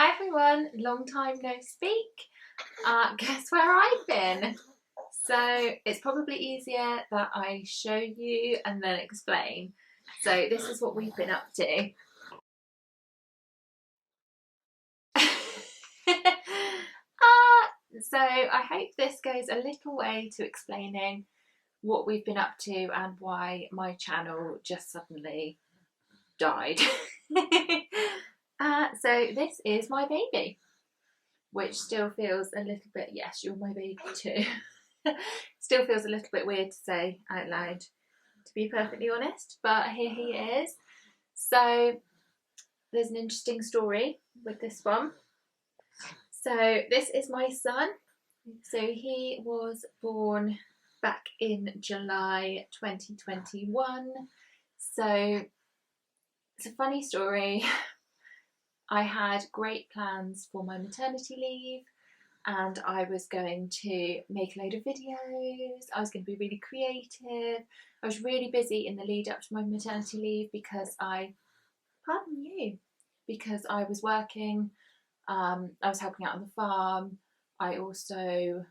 Hi everyone, long time no speak. Guess where I've been? So it's probably easier that I show you and then explain. So this is what we've been up to. So I hope this goes a little way to explaining what we've been up to and why my channel just suddenly died. So this is my baby, which still feels a little bit, yes, you're my baby too. Still feels a little bit weird to say out loud, to be perfectly honest, but here he is. So there's an interesting story with this one. So this is my son. So he was born back in July 2021. So it's a funny story. I had great plans for my maternity leave and I was going to make a load of videos. I was going to be really creative. I was really busy in the lead up to my maternity leave because because I was working. I was helping out on the farm. I also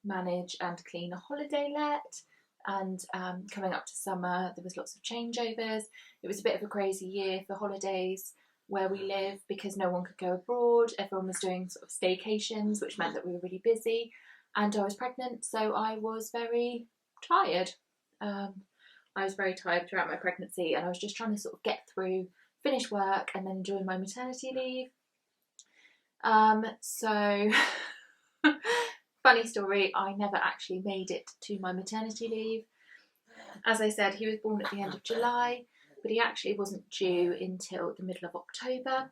manage and clean a holiday let. And coming up to summer, there was lots of changeovers. It was a bit of a crazy year for holidays where we live because no one could go abroad. Everyone was doing sort of staycations, which meant that we were really busy. And I was pregnant, so I was very tired. I was very tired throughout my pregnancy, and I was just trying to sort of get through, finish work, and then enjoy my maternity leave. So funny story, I never actually made it to my maternity leave. As I said, he was born at the end of July, but he actually wasn't due until the middle of October.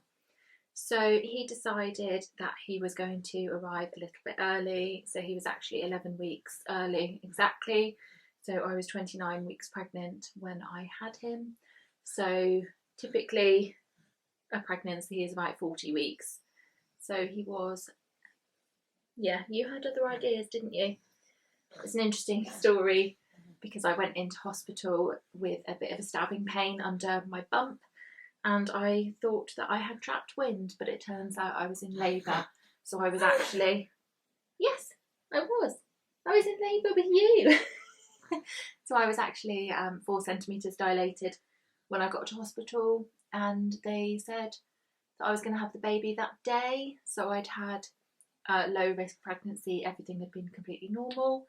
So he decided that he was going to arrive a little bit early. So he was actually 11 weeks early exactly. So I was 29 weeks pregnant when I had him. So typically a pregnancy is about 40 weeks. So he was, yeah, you had other ideas, didn't you? It's an interesting story because I went into hospital with a bit of a stabbing pain under my bump and I thought that I had trapped wind, but it turns out I was in labour. So I was actually, yes, I was in labour with you. So I was actually 4 centimetres dilated when I got to hospital, and they said that I was going to have the baby that day. So I'd had a low risk pregnancy, everything had been completely normal.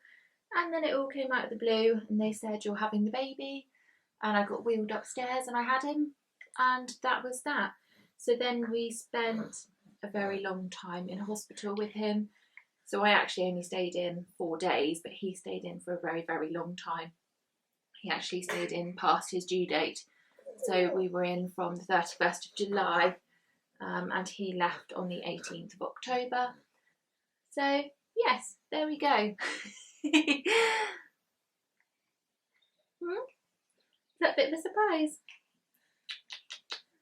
And then it all came out of the blue and they said, you're having the baby. And I got wheeled upstairs and I had him. And that was that. So then we spent a very long time in hospital with him. So I actually only stayed in 4 days, but he stayed in for a very, very long time. He actually stayed in past his due date. So we were in from the 31st of July and he left on the 18th of October. So yes, there we go. Is that a bit of a surprise?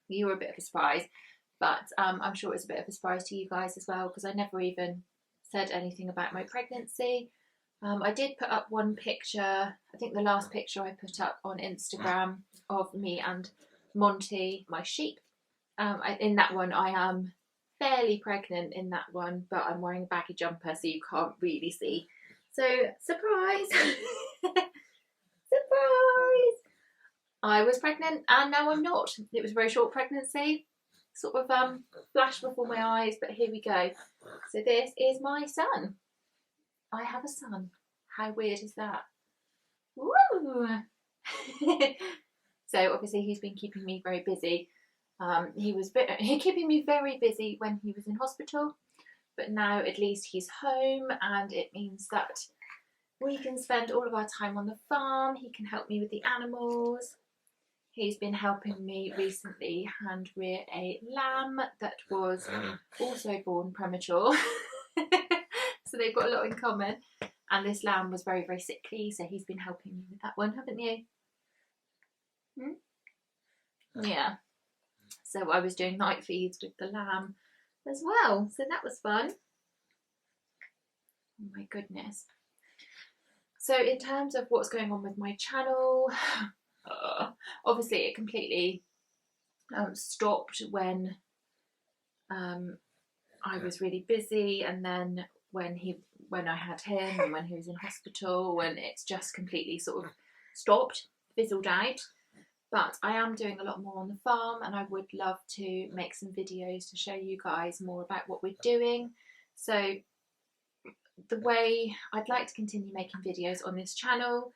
You were a bit of a surprise, but I'm sure it's a bit of a surprise to you guys as well because I never even said anything about my pregnancy. I did put up one picture, I think the last picture I put up on Instagram of me and Monty, my sheep. In that one I am fairly pregnant in that one, but I'm wearing a baggy jumper so you can't really see. So surprise! Surprise! I was pregnant and now I'm not. It was a very short pregnancy, sort of flashed before my eyes, but here we go. So this is my son. I have a son. How weird is that? Woo! So obviously he's been keeping me very busy. He was keeping me very busy when he was in hospital, but now at least he's home and it means that we can spend all of our time on the farm. He can help me with the animals. He's been helping me recently hand rear a lamb that was also born premature. So they've got a lot in common. And this lamb was very, very sickly, so he's been helping me with that one, haven't you? Yeah. So I was doing night feeds with the lamb as well. So that was fun. Oh my goodness. So in terms of what's going on with my channel, obviously it completely stopped when I was really busy, and then when I had him and when he was in hospital, and it's just completely sort of stopped, fizzled out. But I am doing a lot more on the farm, and I would love to make some videos to show you guys more about what we're doing. So the way I'd like to continue making videos on this channel,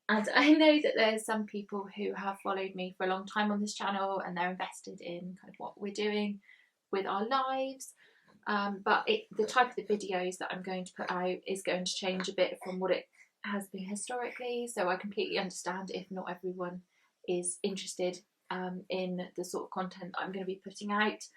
and I know that there's some people who have followed me for a long time on this channel and they're invested in kind of what we're doing with our lives. But the type of the videos that I'm going to put out is going to change a bit from what it has been historically. So I completely understand if not everyone is interested in the sort of content that I'm going to be putting out.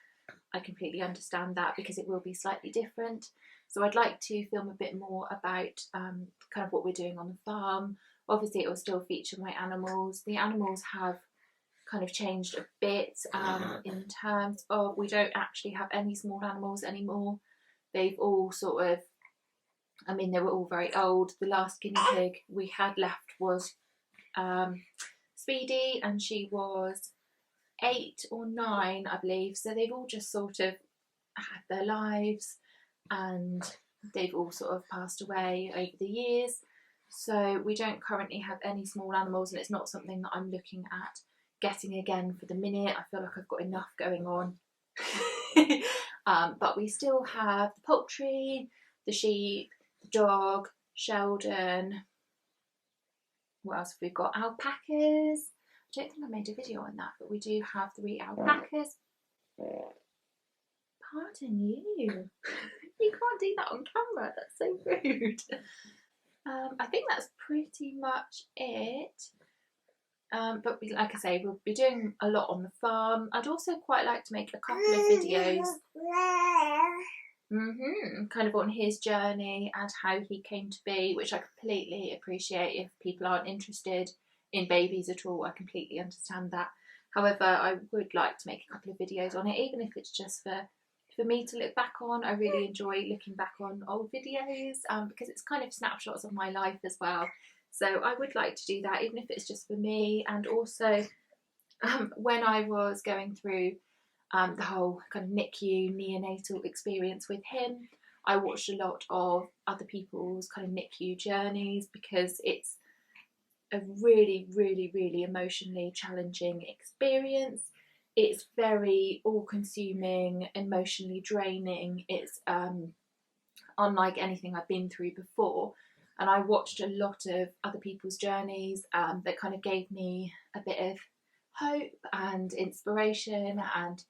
I completely understand that, because it will be slightly different. So I'd like to film a bit more about kind of what we're doing on the farm. Obviously it will still feature my animals. The animals have kind of changed a bit in terms of, we don't actually have any small animals anymore. They've all sort of, I mean, they were all very old. The last guinea pig we had left was Speedy, and she was 8 or 9, I believe. So they've all just sort of had their lives, and they've all sort of passed away over the years. So we don't currently have any small animals, and it's not something that I'm looking at getting again for the minute. I feel like I've got enough going on. But we still have the poultry, the sheep, the dog, Sheldon. What else have we got? Alpacas. I don't think I made a video on that, but we do have 3 alpacas. Pardon you. You can't do that on camera. That's so rude. I think that's pretty much it. But like I say, we'll be doing a lot on the farm. I'd also quite like to make a couple of videos kind of on his journey and how he came to be, which I completely appreciate. If people aren't interested in babies at all, I completely understand that. However, I would like to make a couple of videos on it, even if it's just for me to look back on. I really enjoy looking back on old videos because it's kind of snapshots of my life as well. So I would like to do that, even if it's just for me. And also when I was going through the whole kind of NICU neonatal experience with him, I watched a lot of other people's kind of NICU journeys, because it's a really, really, really emotionally challenging experience. It's very all-consuming, emotionally draining. It's unlike anything I've been through before. And I watched a lot of other people's journeys that kind of gave me a bit of hope and inspiration and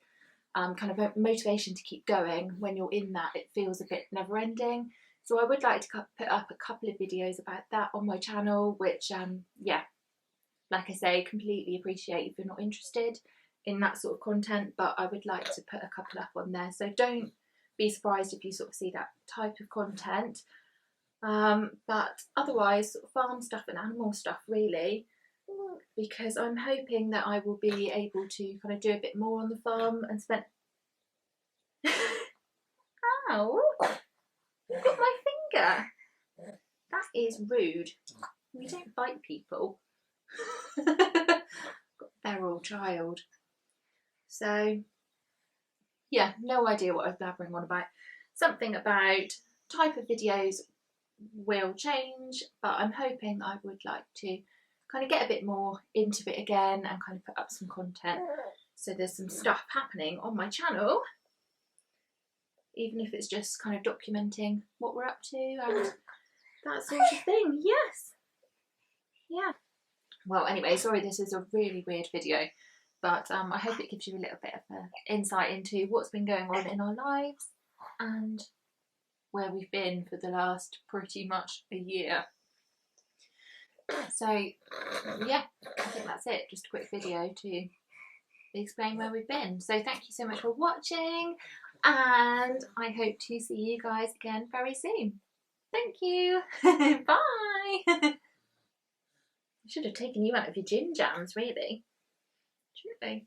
kind of a motivation to keep going. When you're in that, it feels a bit never-ending. So I would like to put up a couple of videos about that on my channel, which, yeah, like I say, completely appreciate if you're not interested in that sort of content, but I would like to put a couple up on there. So don't be surprised if you sort of see that type of content. But otherwise, sort of farm stuff and animal stuff, really, because I'm hoping that I will be able to kind of do a bit more on the farm and spend... Ow! You've got my finger! That is rude. We don't bite people. Got a feral child. So, yeah, no idea what I was blabbering on about. Something about type of videos will change, but I'm hoping I would like to kind of get a bit more into it again and kind of put up some content. So there's some stuff happening on my channel, even if it's just kind of documenting what we're up to and that sort of thing. Yes. Yeah. Well, anyway, sorry this is a really weird video, but I hope it gives you a little bit of an insight into what's been going on in our lives and where we've been for the last pretty much a year. So yeah, I think that's it. Just a quick video to explain where we've been. So thank you so much for watching, and I hope to see you guys again very soon. Thank you. Bye. I should have taken you out of your gym jams, really. Shouldn't they?